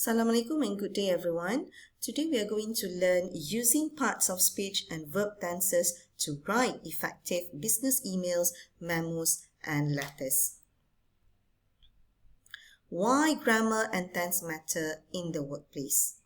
Assalamualaikum and good day everyone. Today we are going to learn using parts of speech and verb tenses to write effective business emails, memos and letters. Why grammar and tense matter in the workplace?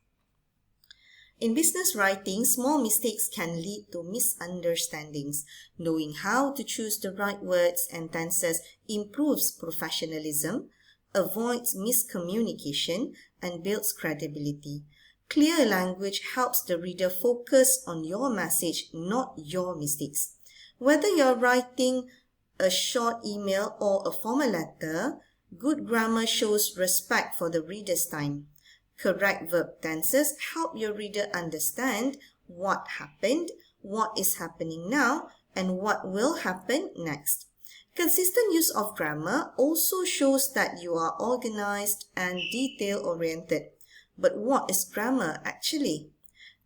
In business writing, small mistakes can lead to misunderstandings. Knowing how to choose the right words and tenses improves professionalism, avoids miscommunication, and builds credibility. Clear language helps the reader focus on your message, not your mistakes. Whether you're writing a short email or a formal letter, good grammar shows respect for the reader's time. Correct verb tenses help your reader understand what happened, what is happening now, and what will happen next. Consistent use of grammar also shows that you are organized and detail-oriented. But what is grammar actually?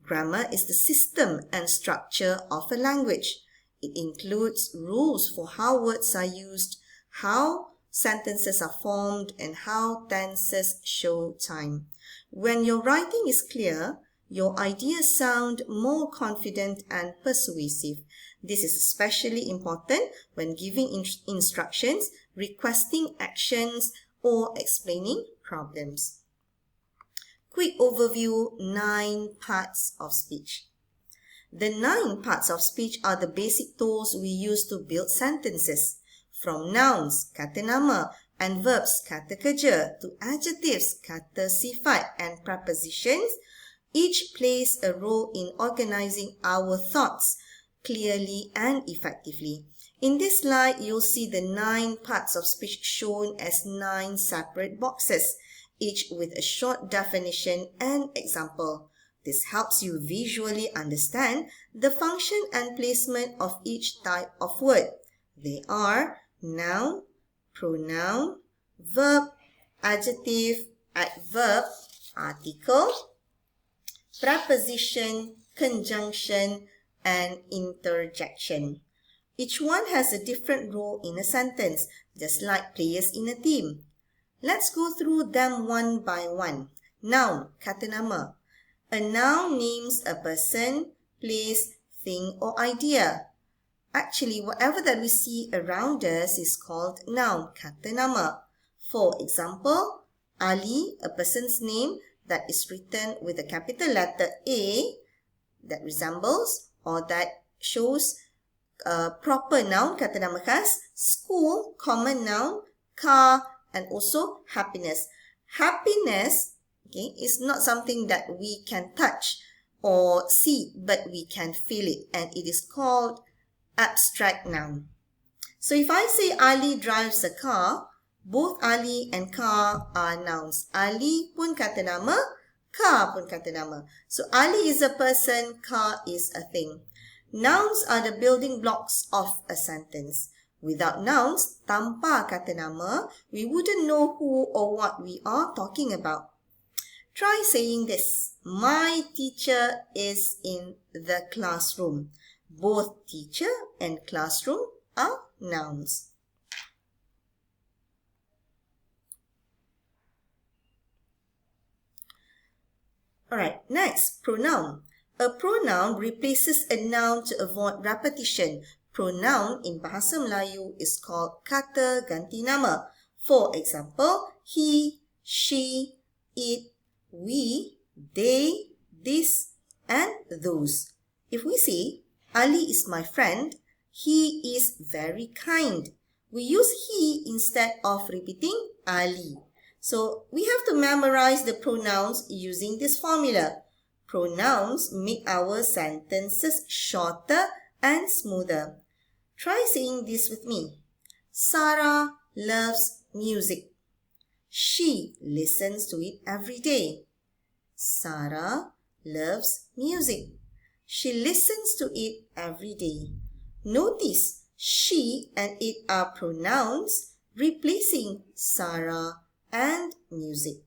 Grammar is the system and structure of a language. It includes rules for how words are used, how sentences are formed, and how tenses show time. When your writing is clear, your ideas sound more confident and persuasive. This is especially important when giving instructions, requesting actions, or explaining problems. Quick overview: 9 parts of speech. The 9 parts of speech are the basic tools we use to build sentences. From nouns, kata nama, and verbs, kata kerja, to adjectives, kata sifat, and prepositions, each plays a role in organizing our thoughts clearly and effectively. In this slide, you'll see the 9 parts of speech shown as 9 separate boxes, each with a short definition and example. This helps you visually understand the function and placement of each type of word. They are noun, pronoun, verb, adjective, adverb, article, preposition, conjunction, and interjection. Each one has a different role in a sentence, just like players in a team. Let's go through them one by one. Noun, kata nama. A noun names a person, place, thing, or idea. Actually, whatever that we see around us is called noun, kata nama. For example, Ali, a person's name that is written with a capital letter A that resembles or that shows a proper noun, kata nama khas, school, common noun, car, and also happiness. Happiness, is not something that we can touch or see, but we can feel it, and it is called abstract noun. So if I say Ali drives a car, both Ali and car are nouns. Ali pun kata nama, car pun kata nama. So Ali is a person, car is a thing. Nouns are the building blocks of a sentence. Without nouns, tanpa kata nama, we wouldn't know who or what we are talking about. Try saying this: my teacher is in the classroom. Both teacher and classroom are nouns. Alright, next, pronoun. A pronoun replaces a noun to avoid repetition. Pronoun in Bahasa Melayu is called kata ganti nama. For example, he, she, it, we, they, this, and those. If we say, Ali is my friend, he is very kind, we use he instead of repeating Ali. So we have to memorize the pronouns using this formula. Pronouns make our sentences shorter and smoother. Try saying this with me. Sarah loves music. She listens to it every day. Sarah loves music. She listens to it every day. Notice, she and it are pronouns replacing Sarah and music.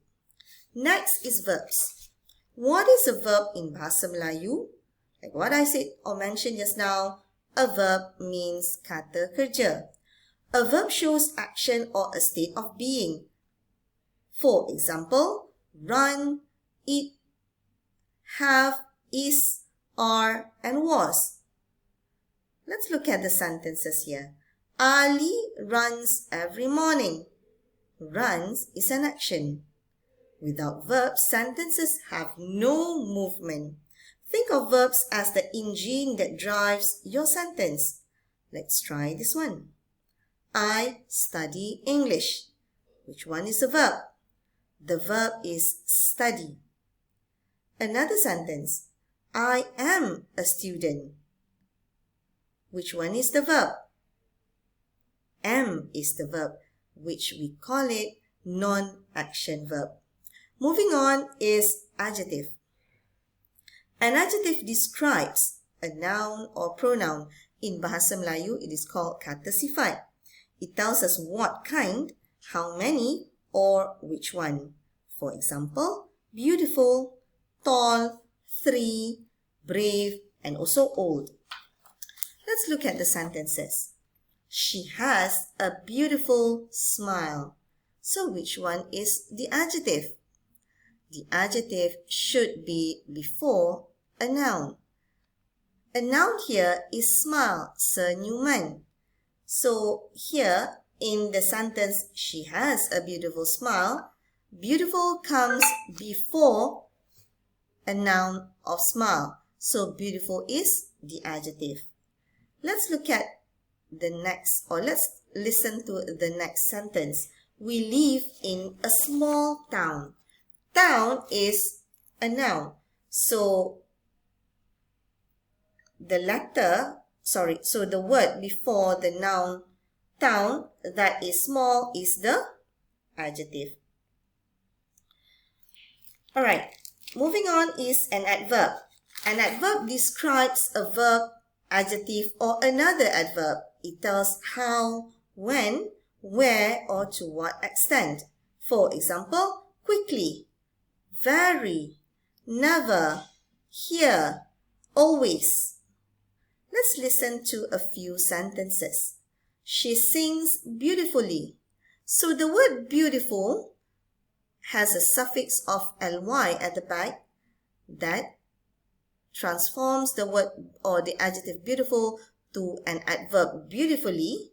Next is verbs. What is a verb in Bahasa Melayu? Like what I said or mentioned just now, a verb means kata kerja. A verb shows action or a state of being. For example, run, eat, have, is, are, and was. Let's look at the sentences here. Ali runs every morning. Runs is an action. Without verbs, sentences have no movement. Think of verbs as the engine that drives your sentence. Let's try this one. I study English. Which one is the verb? The verb is study. Another sentence. I am a student. Which one is the verb? Am is the verb, which we call it non-action verb. Moving on is adjective. An adjective describes a noun or pronoun. In Bahasa Melayu, it is called kata sifat. It tells us what kind, how many, or which one. For example, beautiful, tall, three, brave, and also old. Let's look at the sentences. She has a beautiful smile. So which one is the adjective? The adjective should be before a noun. A noun here is smile, senyuman. So here in the sentence, she has a beautiful smile. Beautiful comes before a noun of smile. So beautiful is the adjective. Let's look at the next, or let's listen to the next sentence. We live in a small town. Town is a noun. So the word before the noun town that is small is the adjective. Alright, moving on is an adverb. An adverb describes a verb, adjective, or another adverb. It tells how, when, where, or to what extent. For example, quickly, very, never, here, always. Let's listen to a few sentences. She sings beautifully. So the word beautiful has a suffix of ly at the back that transforms the word or the adjective beautiful to an adverb beautifully.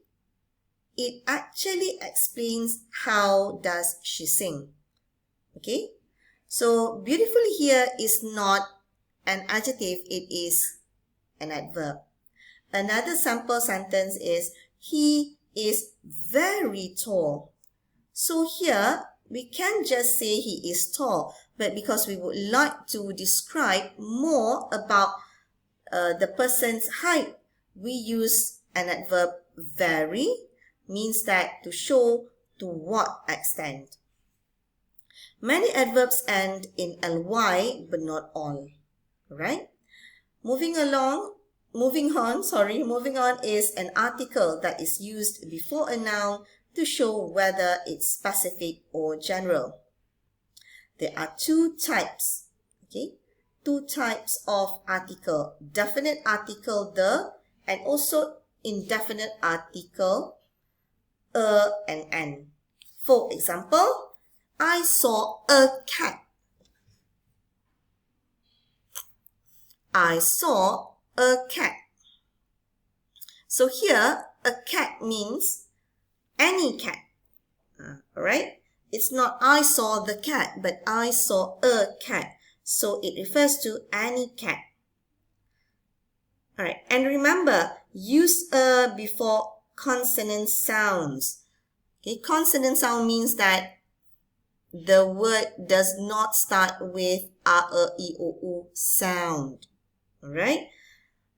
It actually explains how does she sing. Okay? So beautifully here is not an adjective, it is an adverb. Another sample sentence is, he is very tall. So here, we can't just say he is tall, but because we would like to describe more about the person's height, we use an adverb very, means that to show to what extent. Many adverbs end in ly, but not all. Right? Moving on is an article that is used before a noun to show whether it's specific or general. There are two types, okay? Two types of article, definite article the, and also indefinite article and an. For example, I saw a cat. I saw a cat. So here, a cat means any cat. Alright? It's not I saw the cat, but I saw a cat. So it refers to any cat. Alright, and remember, use a before consonant sounds. Okay, consonant sound means that the word does not start with a, e, o, u sound. Alright?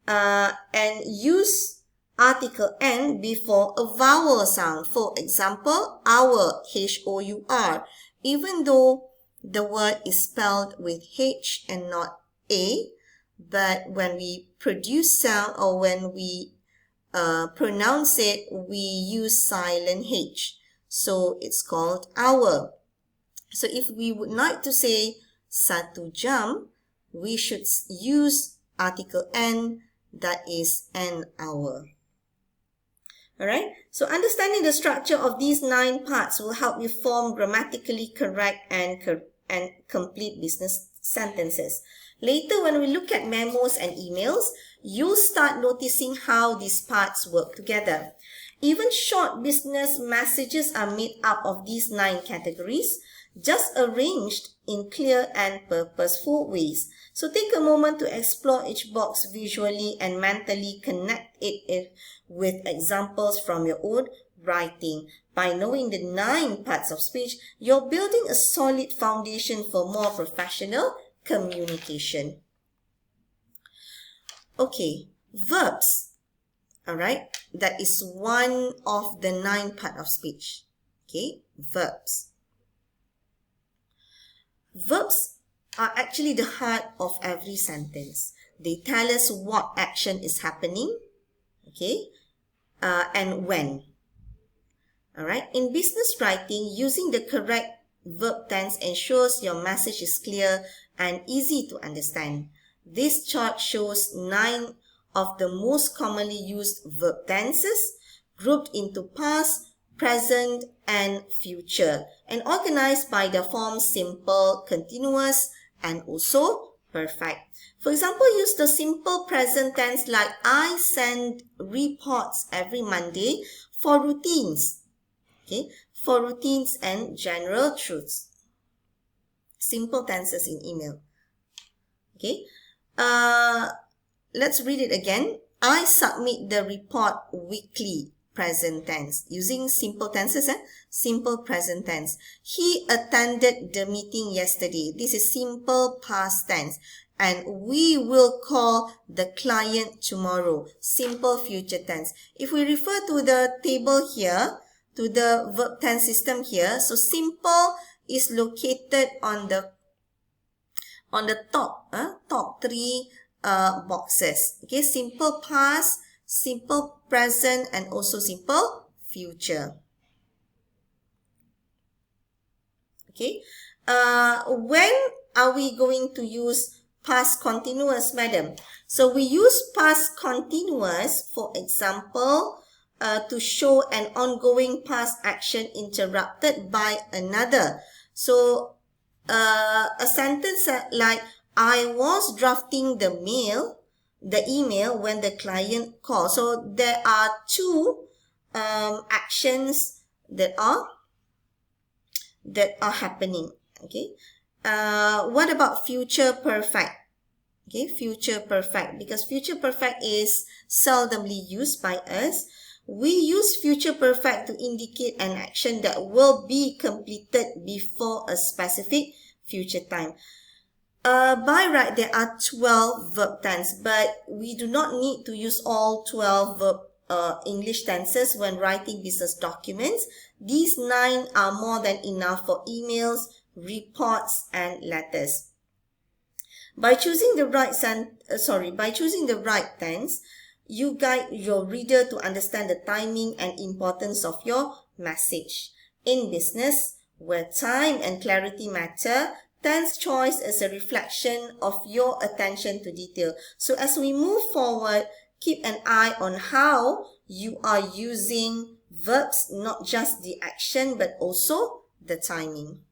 And use article N before a vowel sound. For example, our, H-O-U-R. Even though the word is spelled with H and not A, but when we produce sound or when we pronounce it, we use silent H. So it's called our. So if we would like to say satu jam, we should use article N, that is an hour. Alright, so understanding the structure of these 9 parts will help you form grammatically correct and and complete business sentences. Later, when we look at memos and emails, you'll start noticing how these parts work together. Even short business messages are made up of these 9 categories, just arranged in clear and purposeful ways. So take a moment to explore each box visually and mentally connect it with examples from your own writing. By knowing the 9 parts of speech, you're building a solid foundation for more professional communication. Okay, verbs. Alright, that is one of the 9 part of speech. Okay, verbs. Verbs are actually the heart of every sentence. They tell us what action is happening, okay, and when. Alright, in business writing, using the correct verb tense ensures your message is clear and easy to understand. This chart shows 9 of the most commonly used verb tenses, grouped into past, present, and future, and organized by the forms simple, continuous, and also perfect. For example, use the simple present tense like I send reports every Monday for routines. Okay, for routines and general truths. Simple tenses in email. Okay, let's read it again. I submit the report weekly, present tense. Using simple tenses, simple present tense. He attended the meeting yesterday. This is simple past tense. And we will call the client tomorrow. Simple future tense. If we refer to the table here, to the verb tense system here, so simple is located on the top 3 boxes. Okay, simple past, simple present, and also simple future. Okay, when are we going to use past continuous, madam? So we use past continuous, for example, to show an ongoing past action interrupted by another. So a sentence like I was drafting the email when the client called. So there are 2 actions that are happening. Okay. What about future perfect? Okay, future perfect, because future perfect is seldomly used by us. We use future perfect to indicate an action that will be completed before a specific future time. By right, there are 12 verb tense, but we do not need to use all 12 verb English tenses when writing business documents. These 9 are more than enough for emails, reports, and letters. By choosing the right tense, you guide your reader to understand the timing and importance of your message. In business, where time and clarity matter, tense choice is a reflection of your attention to detail. So as we move forward, keep an eye on how you are using verbs, not just the action, but also the timing.